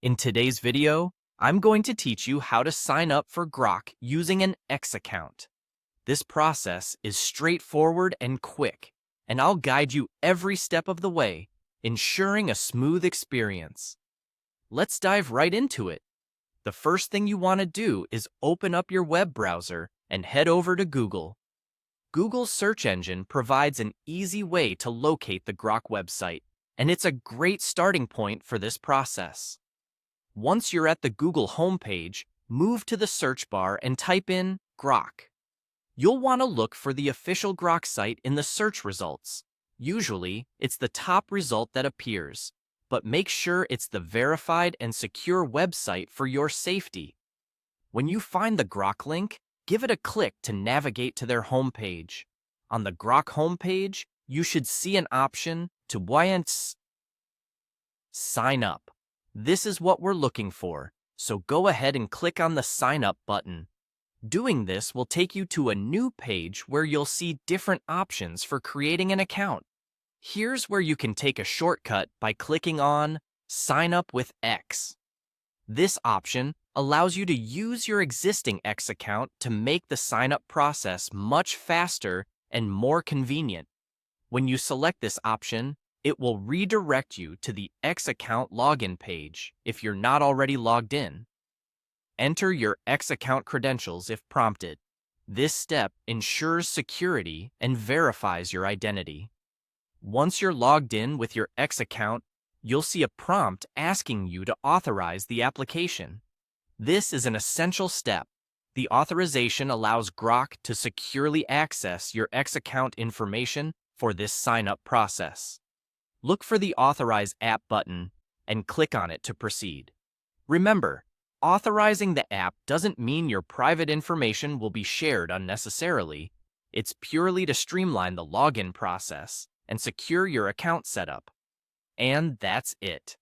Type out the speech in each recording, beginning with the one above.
In today's video, I'm going to teach you how to sign up for Grok using an X account. This process is straightforward and quick, and I'll guide you every step of the way, ensuring a smooth experience. Let's dive right into it. The first thing you want to do is open up your web browser and head over to Google. Google's search engine provides an easy way to locate the Grok website, and it's a great starting point for this process. Once you're at the Google homepage, move to the search bar and type in Grok. You'll want to look for the official Grok site in the search results. Usually, it's the top result that appears, but make sure it's the verified and secure website for your safety. When you find the Grok link, give it a click to navigate to their homepage. On the Grok homepage, you should see an option to sign up. This is what we're looking for, so go ahead and click on the Sign Up button. Doing this will take you to a new page where you'll see different options for creating an account. Here's where you can take a shortcut by clicking on Sign Up with X. This option allows you to use your existing X account to make the sign-up process much faster and more convenient. When you select this option, it will redirect you to the X account login page if you're not already logged in. Enter your X account credentials if prompted. This step ensures security and verifies your identity. Once you're logged in with your X account, you'll see a prompt asking you to authorize the application. This is an essential step. The authorization allows Grok to securely access your X account information for this sign-up process. Look for the Authorize App button and click on it to proceed. Remember, authorizing the app doesn't mean your private information will be shared unnecessarily. It's purely to streamline the login process and secure your account setup. And that's it.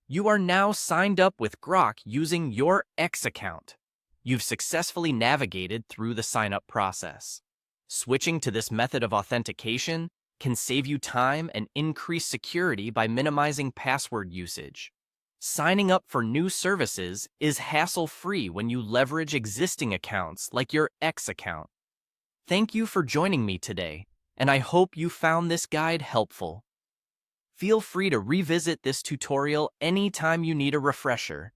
You are now signed up with Grok using your X account. You've successfully navigated through the sign-up process. Switching to this method of authentication can save you time and increase security by minimizing password usage. Signing up for new services is hassle-free when you leverage existing accounts like your X account. Thank you for joining me today, and I hope you found this guide helpful. Feel free to revisit this tutorial anytime you need a refresher.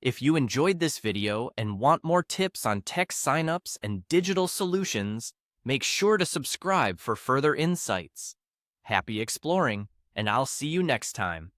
If you enjoyed this video and want more tips on tech signups and digital solutions, make sure to subscribe for further insights. Happy exploring, and I'll see you next time.